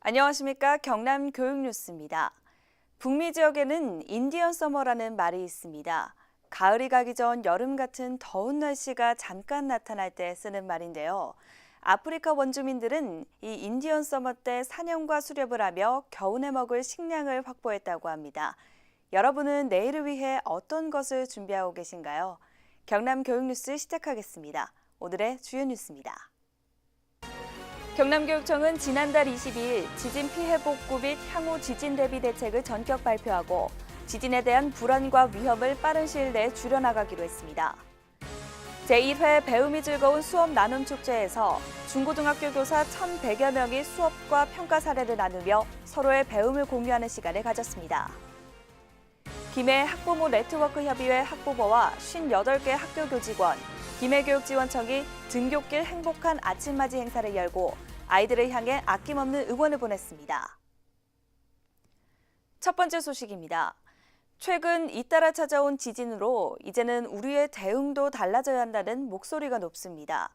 안녕하십니까. 경남 교육뉴스입니다. 북미 지역에는 인디언 서머라는 말이 있습니다. 가을이 가기 전 여름 같은 더운 날씨가 잠깐 나타날 때 쓰는 말인데요. 아프리카 원주민들은 이 인디언 서머 때 사냥과 수렵을 하며 겨우내 먹을 식량을 확보했다고 합니다. 여러분은 내일을 위해 어떤 것을 준비하고 계신가요? 경남 교육뉴스 시작하겠습니다. 오늘의 주요 뉴스입니다. 경남교육청은 지난달 22일 지진 피해 복구 및 향후 지진 대비 대책을 전격 발표하고 지진에 대한 불안과 위험을 빠른 시일 내에 줄여나가기로 했습니다. 제1회 배움이 즐거운 수업 나눔 축제에서 중고등학교 교사 1,100여 명이 수업과 평가 사례를 나누며 서로의 배움을 공유하는 시간을 가졌습니다. 김해 학부모 네트워크 협의회 학부모와 58개 학교 교직원, 김해교육지원청이 등굣길 행복한 아침맞이 행사를 열고 아이들을 향해 아낌없는 응원을 보냈습니다. 첫 번째 소식입니다. 최근 잇따라 찾아온 지진으로 이제는 우리의 대응도 달라져야 한다는 목소리가 높습니다.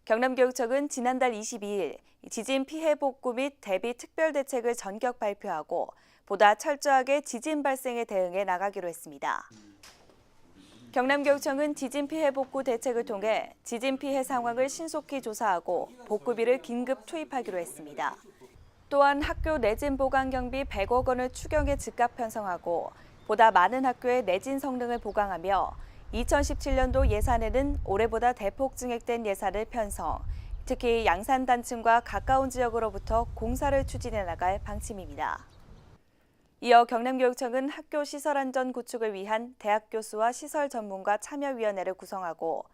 경남교육청은 지난달 22일 지진 피해 복구 및 대비 특별대책을 전격 발표하고 보다 철저하게 지진 발생에 대응해 나가기로 했습니다. 경남교육청은 지진 피해 복구 대책을 통해 지진 피해 상황을 신속히 조사하고 복구비를 긴급 투입하기로 했습니다. 또한 학교 내진 보강 경비 100억 원을 추경에 즉각 편성하고 보다 많은 학교의 내진 성능을 보강하며 2017년도 예산에는 올해보다 대폭 증액된 예산을 편성, 특히 양산단층과 가까운 지역으로부터 공사를 추진해 나갈 방침입니다. 이어 경남교육청은 학교 시설 안전 구축을 위한 대학 교수와 시설 전문가 참여위원회를 구성하고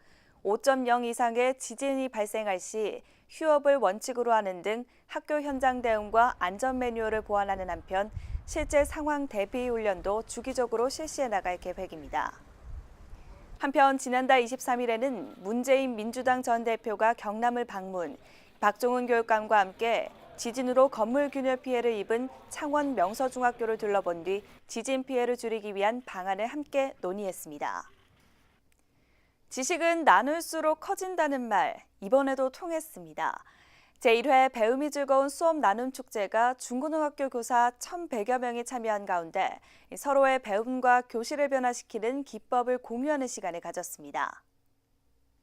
5.0 이상의 지진이 발생할 시 휴업을 원칙으로 하는 등 학교 현장 대응과 안전 매뉴얼을 보완하는 한편 실제 상황 대비 훈련도 주기적으로 실시해 나갈 계획입니다. 한편 지난달 23일에는 문재인 민주당 전 대표가 경남을 방문, 박종훈 교육감과 함께 지진으로 건물 균열 피해를 입은 창원 명서중학교를 둘러본 뒤 지진 피해를 줄이기 위한 방안을 함께 논의했습니다. 지식은 나눌수록 커진다는 말, 이번에도 통했습니다. 제1회 배움이 즐거운 수업 나눔 축제가 중고등학교 교사 1,100여 명이 참여한 가운데 서로의 배움과 교실을 변화시키는 기법을 공유하는 시간을 가졌습니다.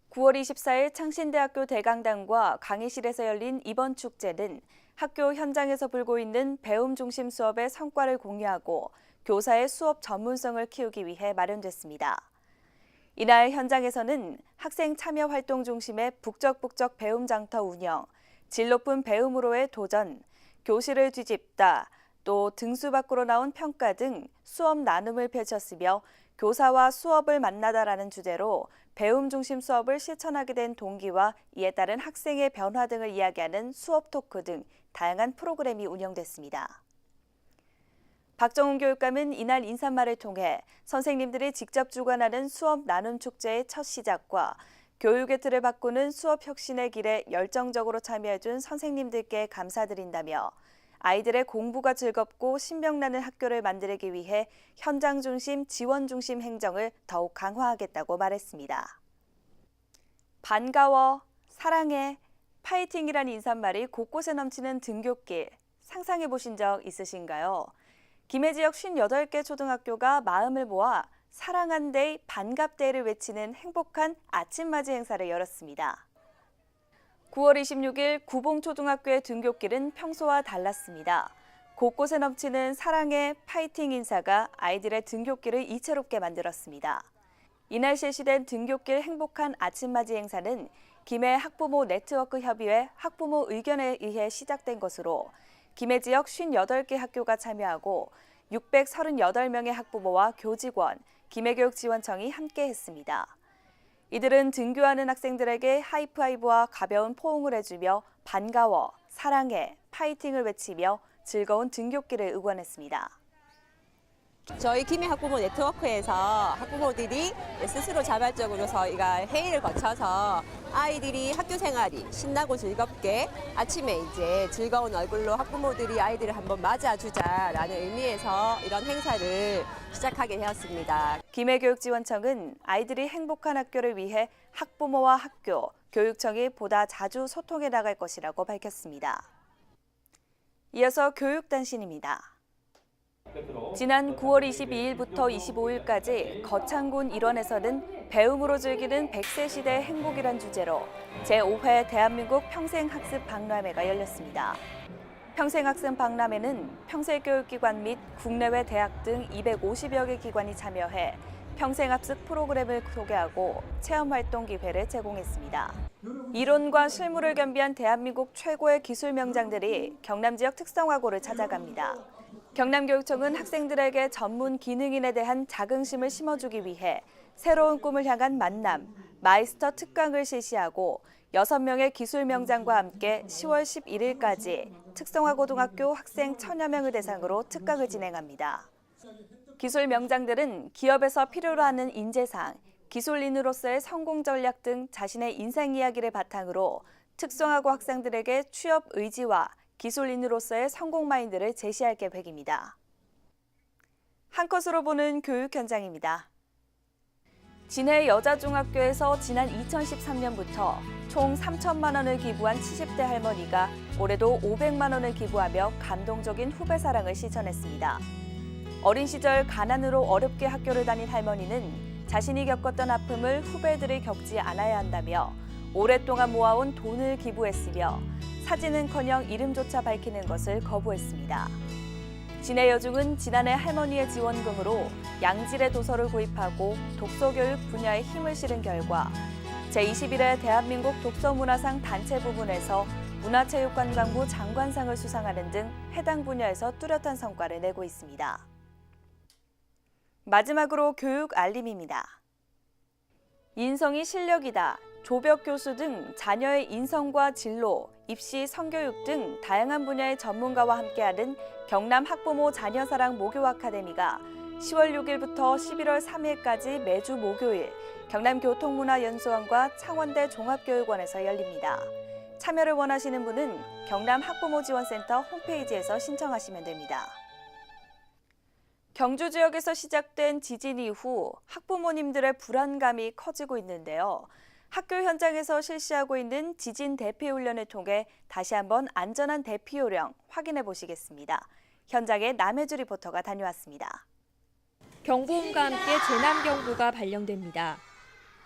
9월 24일 창신대학교 대강당과 강의실에서 열린 이번 축제는 학교 현장에서 불고 있는 배움 중심 수업의 성과를 공유하고 교사의 수업 전문성을 키우기 위해 마련됐습니다. 이날 현장에서는 학생 참여 활동 중심의 북적북적 배움 장터 운영, 질 높은 배움으로의 도전, 교실을 뒤집다, 또 등수 밖으로 나온 평가 등 수업 나눔을 펼쳤으며 교사와 수업을 만나다라는 주제로 배움 중심 수업을 실천하게 된 동기와 이에 따른 학생의 변화 등을 이야기하는 수업 토크 등 다양한 프로그램이 운영됐습니다. 박정훈 교육감은 이날 인사말을 통해 선생님들이 직접 주관하는 수업 나눔 축제의 첫 시작과 교육의 틀을 바꾸는 수업 혁신의 길에 열정적으로 참여해준 선생님들께 감사드린다며 아이들의 공부가 즐겁고 신명나는 학교를 만들기 위해 현장 중심, 지원 중심 행정을 더욱 강화하겠다고 말했습니다. 반가워, 사랑해, 파이팅이란 인사말이 곳곳에 넘치는 등굣길, 상상해 보신 적 있으신가요? 김해 지역 58개 초등학교가 마음을 모아 사랑한데이 반갑데이를 외치는 행복한 아침맞이 행사를 열었습니다. 9월 26일 구봉초등학교의 등굣길은 평소와 달랐습니다. 곳곳에 넘치는 사랑의 파이팅 인사가 아이들의 등굣길을 이채롭게 만들었습니다. 이날 실시된 등굣길 행복한 아침맞이 행사는 김해 학부모 네트워크 협의회 학부모 의견에 의해 시작된 것으로 김해 지역 58개 학교가 참여하고 638명의 학부모와 교직원, 김해교육지원청이 함께 했습니다. 이들은 등교하는 학생들에게 하이파이브와 가벼운 포옹을 해주며 반가워, 사랑해, 파이팅을 외치며 즐거운 등굣길을 응원했습니다. 저희 김해 학부모 네트워크에서 학부모들이 스스로 자발적으로 저희가 회의를 거쳐서 아이들이 학교 생활이 신나고 즐겁게 아침에 이제 즐거운 얼굴로 학부모들이 아이들을 한번 맞아주자라는 의미에서 이런 행사를 시작하게 되었습니다. 김해교육지원청은 아이들이 행복한 학교를 위해 학부모와 학교, 교육청이 보다 자주 소통해 나갈 것이라고 밝혔습니다. 이어서 교육단신입니다. 지난 9월 22일부터 25일까지 거창군 일원에서는 배움으로 즐기는 100세 시대의 행복이란 주제로 제5회 대한민국 평생학습 박람회가 열렸습니다. 평생학습 박람회는 평생교육기관 및 국내외 대학 등 250여 개 기관이 참여해 평생학습 프로그램을 소개하고 체험활동 기회를 제공했습니다. 이론과 실무를 겸비한 대한민국 최고의 기술 명장들이 경남 지역 특성화고를 찾아갑니다. 경남교육청은 학생들에게 전문 기능인에 대한 자긍심을 심어주기 위해 새로운 꿈을 향한 만남, 마이스터 특강을 실시하고 6명의 기술 명장과 함께 10월 11일까지 특성화고등학교 학생 1000여 명을 대상으로 특강을 진행합니다. 기술 명장들은 기업에서 필요로 하는 인재상, 기술인으로서의 성공 전략 등 자신의 인생 이야기를 바탕으로 특성화고 학생들에게 취업 의지와 기술인으로서의 성공 마인드를 제시할 계획입니다. 한 컷으로 보는 교육 현장입니다. 진해 여자중학교에서 지난 2013년부터 총 3천만 원을 기부한 70대 할머니가 올해도 500만 원을 기부하며 감동적인 후배 사랑을 실천했습니다. 어린 시절 가난으로 어렵게 학교를 다닌 할머니는 자신이 겪었던 아픔을 후배들이 겪지 않아야 한다며 오랫동안 모아온 돈을 기부했으며 사진은커녕 이름조차 밝히는 것을 거부했습니다. 진해 여중은 지난해 할머니의 지원금으로 양질의 도서를 구입하고 독서교육 분야에 힘을 실은 결과 제21회 대한민국 독서문화상 단체 부문에서 문화체육관광부 장관상을 수상하는 등 해당 분야에서 뚜렷한 성과를 내고 있습니다. 마지막으로 교육 알림입니다. 인성이 실력이다. 조벽 교수 등 자녀의 인성과 진로, 입시, 성교육 등 다양한 분야의 전문가와 함께하는 경남 학부모 자녀사랑 모교 아카데미가 10월 6일부터 11월 3일까지 매주 목요일 경남교통문화연수원과 창원대 종합교육원에서 열립니다. 참여를 원하시는 분은 경남 학부모지원센터 홈페이지에서 신청하시면 됩니다. 경주 지역에서 시작된 지진 이후 학부모님들의 불안감이 커지고 있는데요. 학교 현장에서 실시하고 있는 지진 대피 훈련을 통해 다시 한번 안전한 대피 요령 확인해 보시겠습니다. 현장에 남혜주 리포터가 다녀왔습니다. 경보음과 함께 재난경보가 발령됩니다.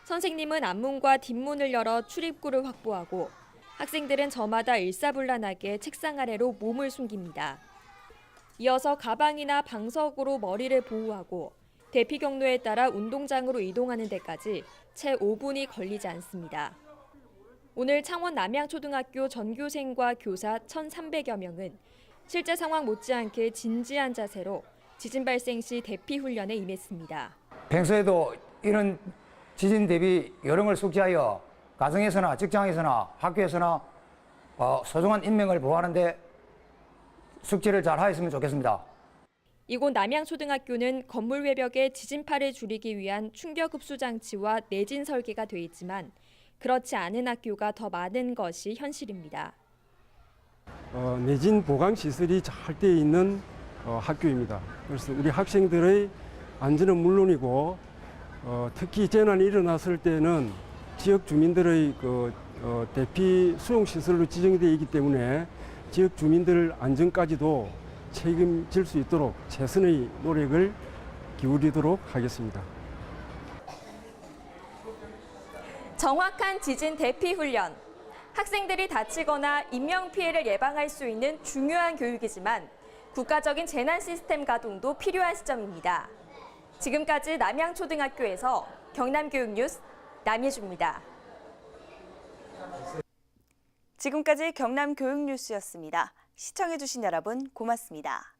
선생님은 앞문과 뒷문을 열어 출입구를 확보하고 학생들은 저마다 일사불란하게 책상 아래로 몸을 숨깁니다. 이어서 가방이나 방석으로 머리를 보호하고 대피 경로에 따라 운동장으로 이동하는 데까지 채 5분이 걸리지 않습니다. 오늘 창원 남양초등학교 전교생과 교사 1,300여 명은 실제 상황 못지않게 진지한 자세로 지진 발생 시 대피 훈련에 임했습니다. 평소에도 이런 지진 대비 요령을 숙지하여 가정에서나 직장에서나 학교에서나 소중한 인명을 보호하는 데 숙지를 잘 하였으면 좋겠습니다. 이곳 남양초등학교는 건물 외벽에 지진파를 줄이기 위한 충격 흡수 장치와 내진 설계가 돼 있지만 그렇지 않은 학교가 더 많은 것이 현실입니다. 내진 보강 시설이 잘 돼 있는 학교입니다. 그래서 우리 학생들의 안전은 물론이고 특히 재난이 일어났을 때는 지역 주민들의 대피 수용 시설로 지정이 되어 있기 때문에 지역 주민들 안전까지도 책임질 수 있도록 최선의 노력을 기울이도록 하겠습니다. 정확한 지진 대피 훈련. 학생들이 다치거나 인명피해를 예방할 수 있는 중요한 교육이지만 국가적인 재난 시스템 가동도 필요한 시점입니다. 지금까지 남양초등학교에서 경남교육뉴스 남예주입니다. 지금까지 경남교육뉴스였습니다. 시청해주신 여러분 고맙습니다.